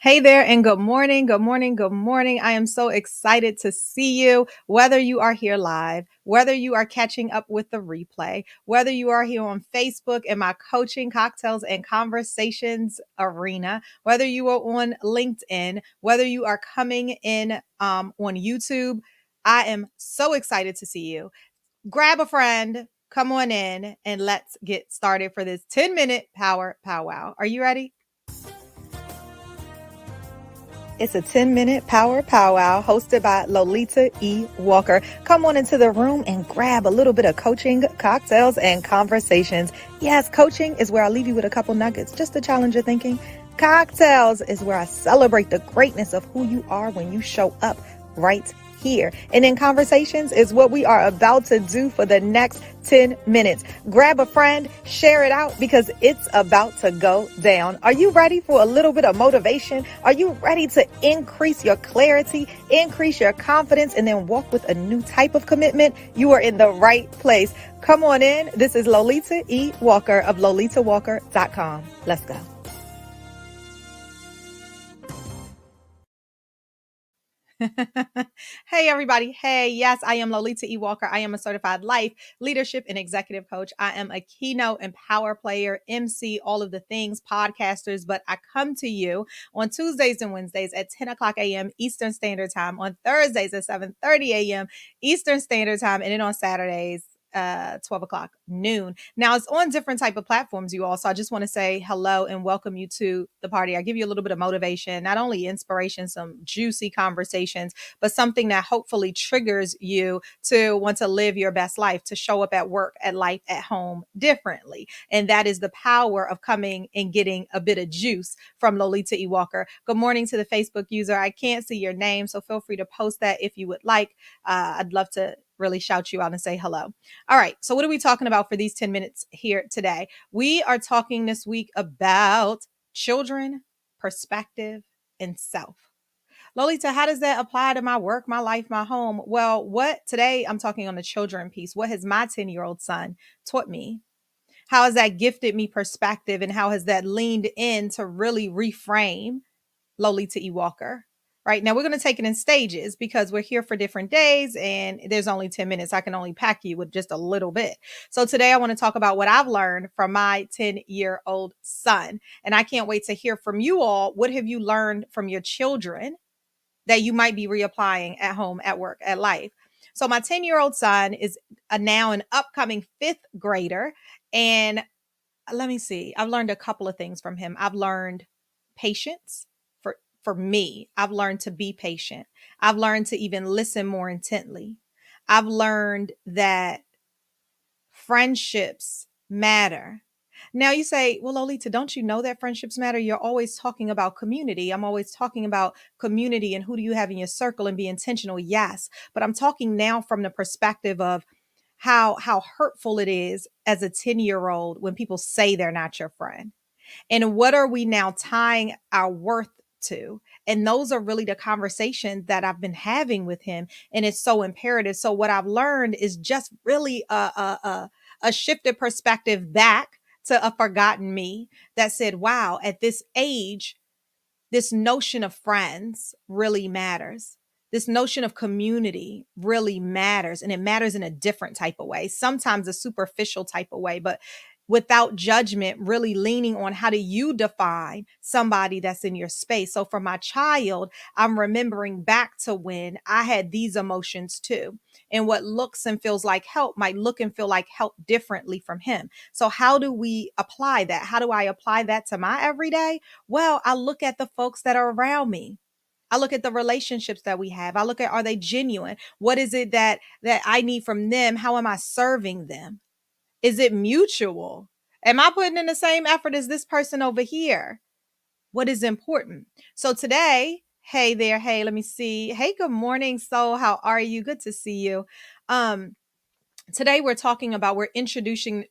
Hey there, and good morning, good morning, good morning. I am so excited to see you, whether you are here live, whether you are catching up with the replay, whether you are here on Facebook in my coaching, cocktails, and conversations arena, whether you are on LinkedIn, whether you are coming in on YouTube. I am so excited to see you. Grab a friend, come on in, and let's get started for this 10-minute power powwow. Are you ready? It's a 10-minute power powwow hosted by Lolita E. Walker. Come on into the room and grab a little bit of coaching, cocktails, and conversations. Yes, coaching is where I leave you with a couple nuggets just to challenge your thinking. Cocktails is where I celebrate the greatness of who you are when you show up right here. And in conversations is what we are about to do for the next 10 minutes. Grab a friend, share it out because it's about to go down. Are you ready for a little bit of motivation? Are you ready to increase your clarity, increase your confidence, and then walk with a new type of commitment? You are in the right place. Come on in. This is Lolita E. Walker of LolitaWalker.com. Let's go. Hey, everybody. Hey, yes, I am Lolita E. Walker. I am a certified life, leadership, and executive coach. I am a keynote and power player, MC, all of the things, podcasters. But I come to you on Tuesdays and Wednesdays at 10 o'clock a.m. Eastern Standard Time, on Thursdays at 7:30 a.m. Eastern Standard Time, and then on Saturdays 12 o'clock noon. Now it's on different type of platforms, you all. So I just want to say hello and welcome you to the party. I give you a little bit of motivation, not only inspiration, some juicy conversations, but something that hopefully triggers you to want to live your best life, to show up at work, at life, at home differently. And that is the power of coming and getting a bit of juice from Lolita E. Walker. Good morning to the Facebook user. I can't see your name, so feel free to post that if you would like. I'd love to really shout you out and say hello. All right. So what are we talking about for these 10 minutes here today? We are talking this week about children, perspective, and self. Lolita, how does that apply to my work, my life, my home? Well, what today I'm talking on the children piece. What has my 10-year-old son taught me? How has that gifted me perspective, and how has that leaned in to really reframe Lolita E. Walker? Right now, we're going to take it in stages because we're here for different days and there's only 10 minutes. I can only pack you with just a little bit. So today I want to talk about what I've learned from my 10-year-old son. And I can't wait to hear from you all. What have you learned from your children that you might be reapplying at home, at work, at life? So my 10-year-old son is now an upcoming fifth grader. And let me see. I've learned a couple of things from him. I've learned patience for me. I've learned to be patient. I've learned to even listen more intently. I've learned that friendships matter. Now you say, well, Lolita, don't you know that friendships matter? You're always talking about community. I'm always talking about community and who do you have in your circle and be intentional. Yes. But I'm talking now from the perspective of how hurtful it is as a 10-year-old when people say they're not your friend. And what are we now tying our worth to? And those are really the conversations that I've been having with him. And it's so imperative. So what I've learned is just really a shifted perspective back to a forgotten me that said, wow, at this age, this notion of friends really matters. This notion of community really matters, and it matters in a different type of way, sometimes a superficial type of way, but without judgment, really leaning on how do you define somebody that's in your space. So for my child, I'm remembering back to when I had these emotions too. And what looks and feels like help might look and feel like help differently from him. So how do we apply that? How do I apply that to my everyday? Well, I look at the folks that are around me. I look at the relationships that we have. I look at, are they genuine? What is it that I need from them? How am I serving them? Is it mutual? Am I putting in the same effort as this person over here? What is important? So today, hey there, hey, let me see. Hey, good morning, Soul. How are you? Good to see you. Um, Today we're introducing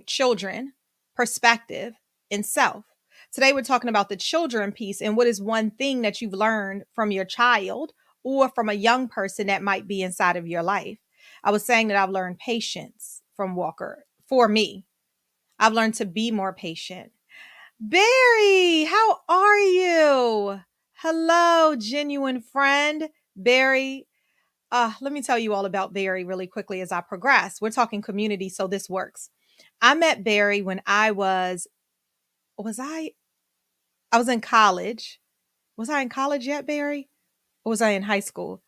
children, perspective, and self. Today we're talking about the children piece and what is one thing that you've learned from your child or from a young person that might be inside of your life. I was saying that I've learned patience from Walker. For me, I've learned to be more patient. Barry, how are you? Hello, genuine friend, Barry. Let me tell you all about Barry really quickly as I progress. We're talking community, so this works. I met Barry when was I was in college. Was I in college yet, Barry? Or was I in high school?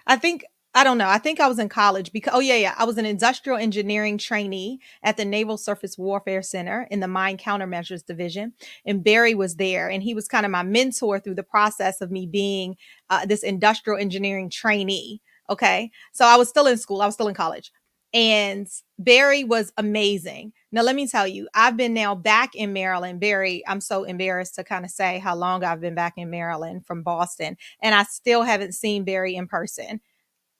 I think I don't know. I think I was in college because yeah. I was an industrial engineering trainee at the Naval Surface Warfare Center in the Mine Countermeasures Division. And Barry was there, and he was kind of my mentor through the process of me being this industrial engineering trainee. Okay. So I was still in school, I was still in college. And Barry was amazing. Now, let me tell you, I've been now back in Maryland. Barry, I'm so embarrassed to kind of say how long I've been back in Maryland from Boston, and I still haven't seen Barry in person.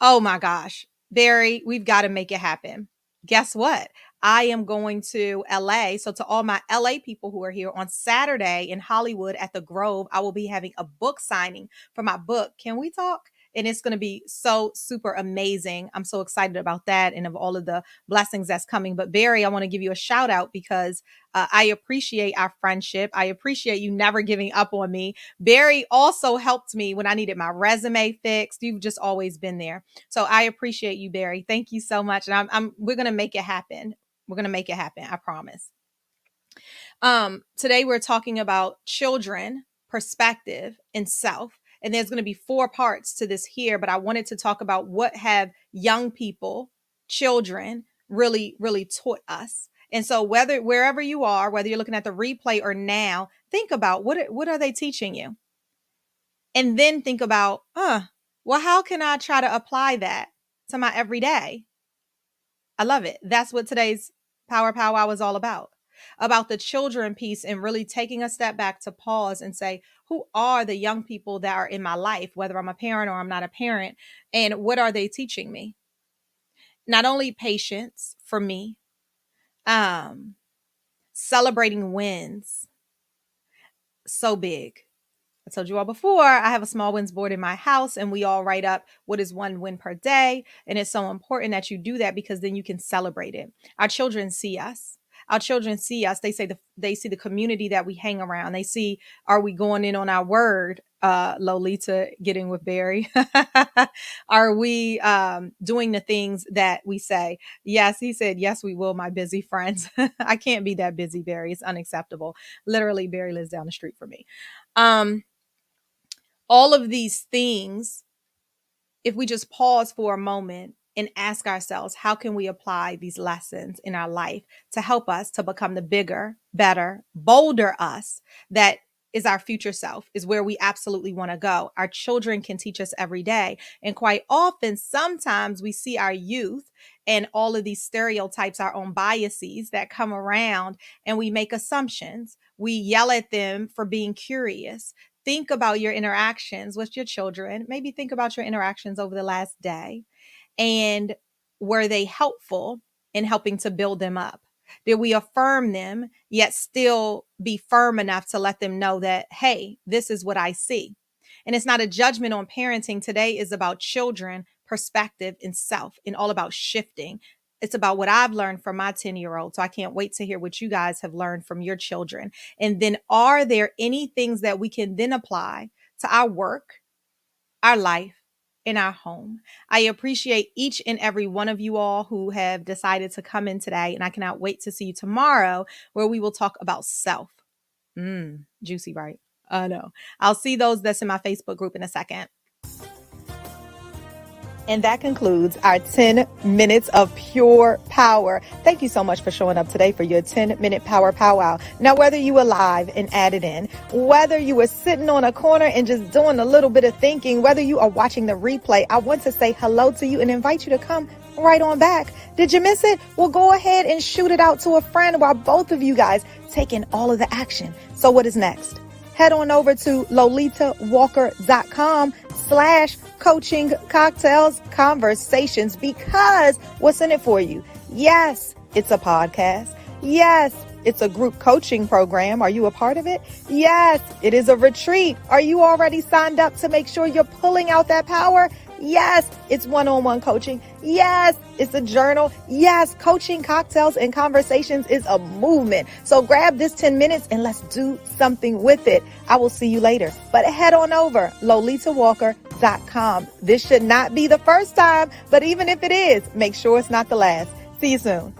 Oh my gosh. Barry, we've got to make it happen. Guess what? I am going to LA. So, to all my LA people who are here on Saturday in Hollywood at the Grove, I will be having a book signing for my book. Can we talk? And it's going to be so super amazing. I'm so excited about that and of all of the blessings that's coming. But, Barry, I want to give you a shout out because I appreciate our friendship. I appreciate you never giving up on me. Barry also helped me when I needed my resume fixed. You've just always been there. So I appreciate you, Barry. Thank you so much. And we're going to make it happen. We're going to make it happen. I promise. Today we're talking about children, perspective, and self. And there's going to be 4 parts to this here, but I wanted to talk about what have young people, children, really, really taught us. And so wherever you are, whether you're looking at the replay or now, think about what are they teaching you? And then think about, well, how can I try to apply that to my everyday? I love it. That's what today's Power Powwow is all about the children piece and really taking a step back to pause and say, who are the young people that are in my life, whether I'm a parent or I'm not a parent, and what are they teaching me? Not only patience for me, celebrating wins, so big. I told you all before, I have a small wins board in my house, and we all write up what is one win per day. And it's so important that you do that because then you can celebrate it. Our children see us. Our children see us. They see the community that we hang around. They see, are we going in on our word? Lolita getting with Barry. Are we doing the things that we say? Yes, he said, yes, we will, my busy friends. I can't be that busy, Barry. It's unacceptable. Literally, Barry lives down the street from me. All of these things, if we just pause for a moment and ask ourselves, how can we apply these lessons in our life to help us to become the bigger, better, bolder us that is our future self, is where we absolutely want to go. Our children can teach us every day. And quite often, sometimes we see our youth and all of these stereotypes, our own biases that come around, and we make assumptions. We yell at them for being curious. Think about your interactions with your children. Maybe think about your interactions over the last day. And were they helpful in helping to build them up? Did we affirm them, yet still be firm enough to let them know that, hey, this is what I see? And it's not a judgment on parenting. Today is about children, perspective, and self, and all about shifting. It's about what I've learned from my 10-year-old. So I can't wait to hear what you guys have learned from your children. And then are there any things that we can then apply to our work, our life, in our home? I appreciate each and every one of you all who have decided to come in today. And I cannot wait to see you tomorrow where we will talk about self. Juicy, right? I know. I'll see those that's in my Facebook group in a second. And that concludes our 10 minutes of pure power. Thank you so much for showing up today for your 10-minute power powwow. Now, whether you were live and added in, whether you were sitting on a corner and just doing a little bit of thinking, whether you are watching the replay, I want to say hello to you and invite you to come right on back. Did you miss it? Well, go ahead and shoot it out to a friend while both of you guys taking all of the action. So what is next? Head on over to lolitawalker.com/coaching cocktails conversations, because what's in it for you? Yes, it's a podcast. Yes, it's a group coaching program. Are you a part of it? Yes, it is a retreat. Are you already signed up to make sure you're pulling out that power? Yes, it's one-on-one coaching. Yes, it's a journal. Yes, coaching, cocktails, and conversations is a movement. So grab this 10 minutes and let's do something with it. I will see you later. But head on over, lolitawalker.com. This should not be the first time, but even if it is, make sure it's not the last. See you soon.